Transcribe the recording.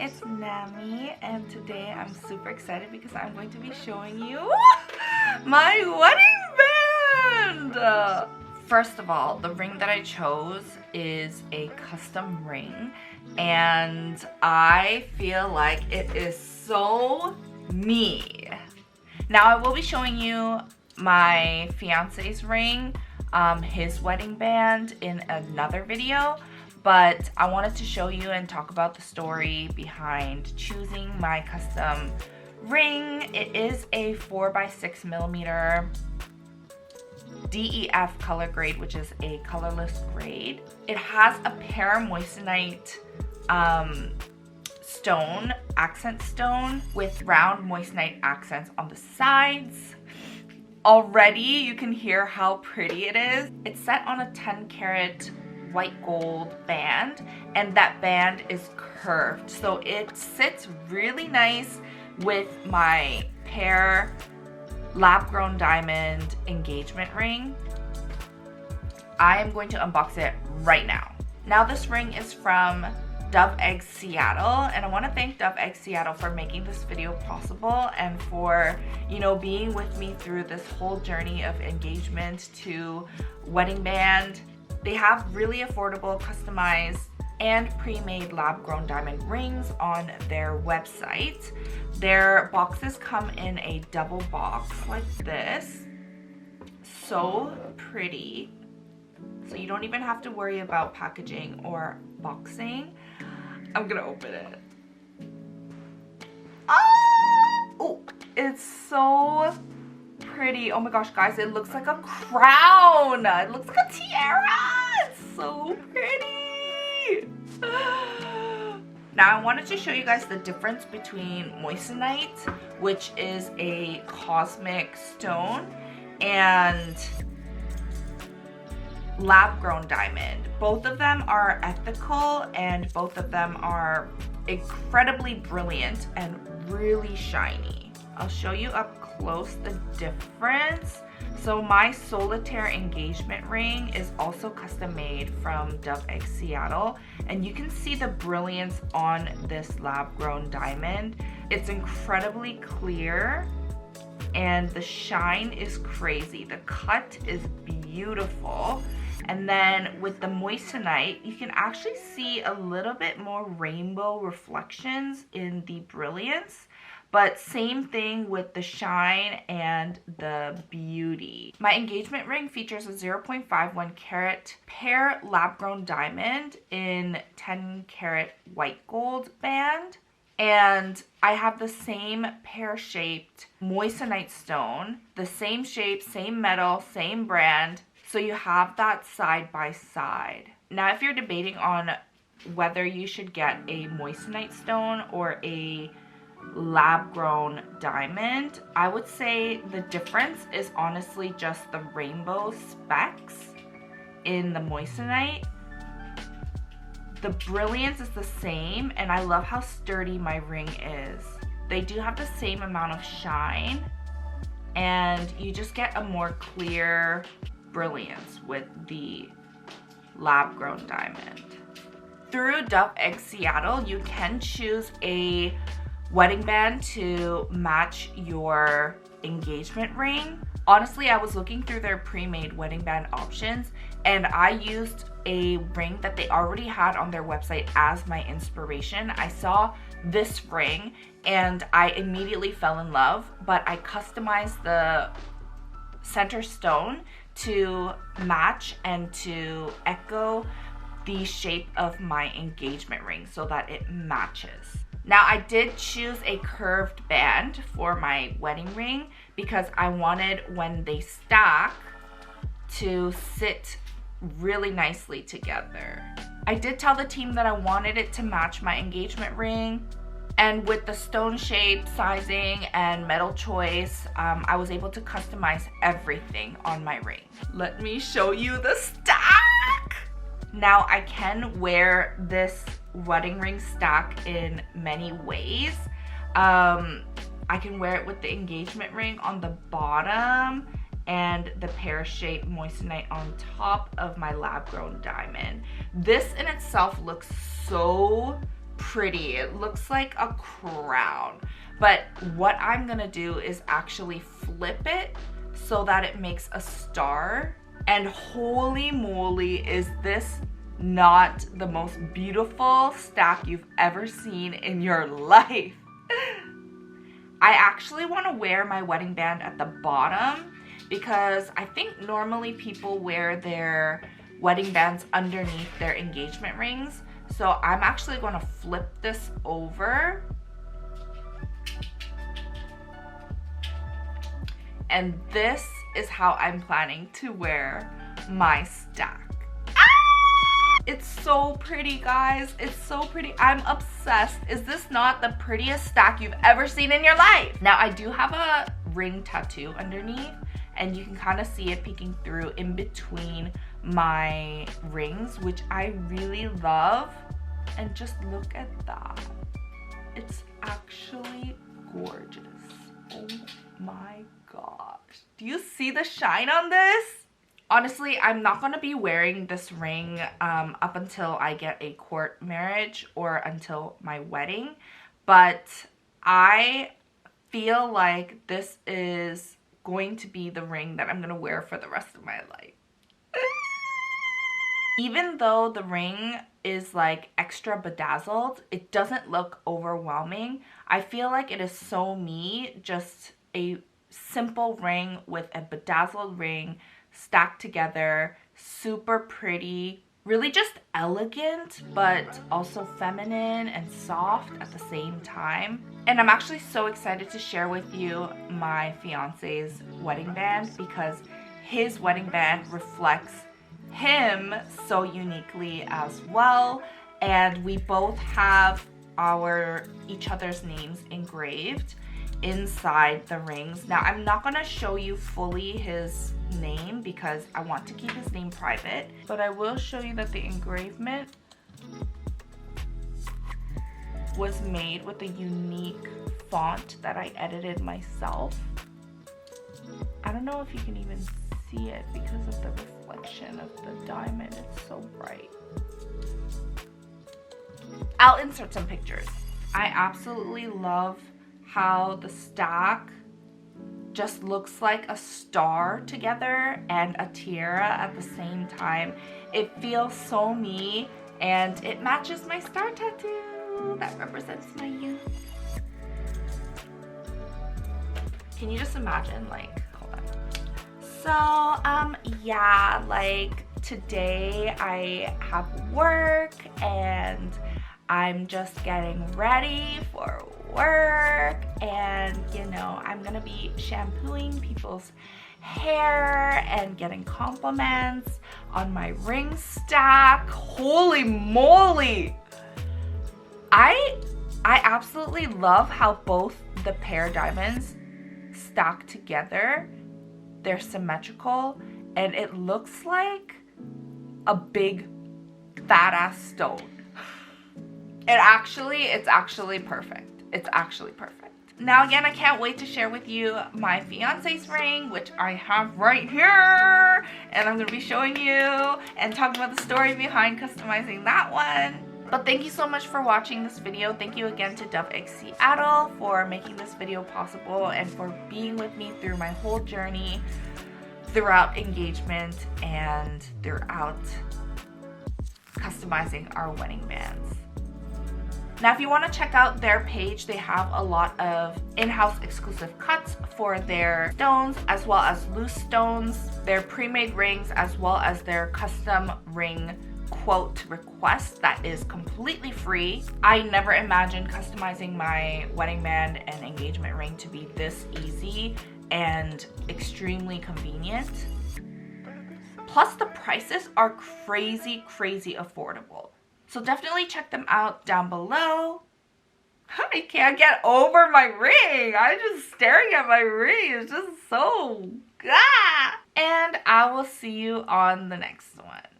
it's Namee, and today I'm super excited because I'm going to be showing you my wedding band! First of all, the ring that I chose is a custom ring, and I feel like it is so me. Now I will be showing you my fiance's ring, his wedding band, in another video. But I wanted to show you and talk about the story behind choosing my custom ring. It is a 4x6mm DEF color grade, which is a colorless grade. It has a pear moissanite stone, accent stone, with round moissanite accents on the sides. Already you can hear how pretty it is. It's set on a 10 karat white gold band, and that band is curved, so it sits really nice with my pear lab grown diamond engagement ring. I am going to unbox it right now. Now this ring is from Dove Egg Seattle, and I want to thank Dove Egg Seattle for making this video possible and for, being with me through this whole journey of engagement to wedding band. They have really affordable, customized, and pre-made lab-grown diamond rings on their website. Their boxes come in a double box like this. So pretty. So you don't even have to worry about packaging or boxing. I'm gonna open it. Oh, it's so pretty. Oh my gosh, guys, it looks like a crown. It looks like a tiara. It's so pretty. Now I wanted to show you guys the difference between moissanite, which is a cosmic stone, and lab-grown diamond. Both of them are ethical, and both of them are incredibly brilliant and really shiny. I'll show you up close the difference. So my solitaire engagement ring is also custom made from Dove Egg Seattle, and you can see the brilliance on this lab grown diamond. It's incredibly clear and the shine is crazy. The cut is beautiful. And then with the moissanite, you can actually see a little bit more rainbow reflections in the brilliance. But same thing with the shine and the beauty. My engagement ring features a 0.51 carat pear lab-grown diamond in 10 karat white gold band. And I have the same pear-shaped moissanite stone, the same shape, same metal, same brand. So you have that side by side. Now, if you're debating on whether you should get a moissanite stone or a lab-grown diamond, I would say the difference is honestly just the rainbow specks in the moissanite. The brilliance is the same, and I love how sturdy my ring is. They do have the same amount of shine, and you just get a more clear brilliance with the lab-grown diamond. Through Dove Egg Seattle, you can choose a wedding band to match your engagement ring. Honestly, I was looking through their pre-made wedding band options, and I used a ring that they already had on their website as my inspiration. I saw this ring and I immediately fell in love, but I customized the center stone to match and to echo the shape of my engagement ring so that it matches. Now, I did choose a curved band for my wedding ring because I wanted, when they stack, to sit really nicely together. I did tell the team that I wanted it to match my engagement ring, and with the stone shape, sizing, and metal choice, I was able to customize everything on my ring. Let me show you the stack! Now, I can wear this wedding ring stack in many ways. I can wear it with the engagement ring on the bottom and the pear-shaped moissanite on top of my lab-grown diamond. This in itself looks so pretty. It looks like a crown. But what I'm gonna do is actually flip it so that it makes a star. And holy moly, is this not the most beautiful stack you've ever seen in your life? I actually want to wear my wedding band at the bottom because I think normally people wear their wedding bands underneath their engagement rings. So I'm actually going to flip this over. And this is how I'm planning to wear my stack. It's so pretty, guys. It's so pretty. I'm obsessed. Is this not the prettiest stack you've ever seen in your life? Now, I do have a ring tattoo underneath, and you can kind of see it peeking through in between my rings, which I really love. And just look at that. It's actually gorgeous. Oh my gosh. Do you see the shine on this? Honestly, I'm not going to be wearing this ring up until I get a court marriage or until my wedding. But I feel like this is going to be the ring that I'm going to wear for the rest of my life. Even though the ring is like extra bedazzled, it doesn't look overwhelming. I feel like it is so me, just a simple ring with a bedazzled ring stacked together, super pretty, really just elegant, but also feminine and soft at the same time. And I'm actually so excited to share with you my fiance's wedding band because his wedding band reflects him so uniquely as well. And we both have each other's names engraved inside the rings. Now, I'm not going to show you fully his name because I want to keep his name private, but I will show you that the engravement was made with a unique font that I edited myself. I don't know if you can even see it because of the reflection of the diamond. It's so bright. I'll insert some pictures. I absolutely love how the stack just looks like a star together and a tiara at the same time. It feels so me, and it matches my star tattoo that represents my youth. Can you just imagine, like, hold on. So, yeah, like today I have work and I'm just getting ready for work, and you know, I'm gonna be shampooing people's hair and getting compliments on my ring stack. Holy moly! I absolutely love how both the pair diamonds stack together. They're symmetrical and it looks like a big fat ass stone. It's actually perfect. It's actually perfect. Now again, I can't wait to share with you my fiance's ring, which I have right here. And I'm going to be showing you and talking about the story behind customizing that one. But thank you so much for watching this video. Thank you again to Dove X Seattle for making this video possible and for being with me through my whole journey, throughout engagement and throughout customizing our wedding bands. Now, if you want to check out their page, they have a lot of in-house exclusive cuts for their stones, as well as loose stones, their pre-made rings, as well as their custom ring quote request that is completely free. I never imagined customizing my wedding band and engagement ring to be this easy and extremely convenient. Plus, the prices are crazy affordable. So definitely check them out down below. I can't get over my ring. I'm just staring at my ring. It's just so, And I will see you on the next one.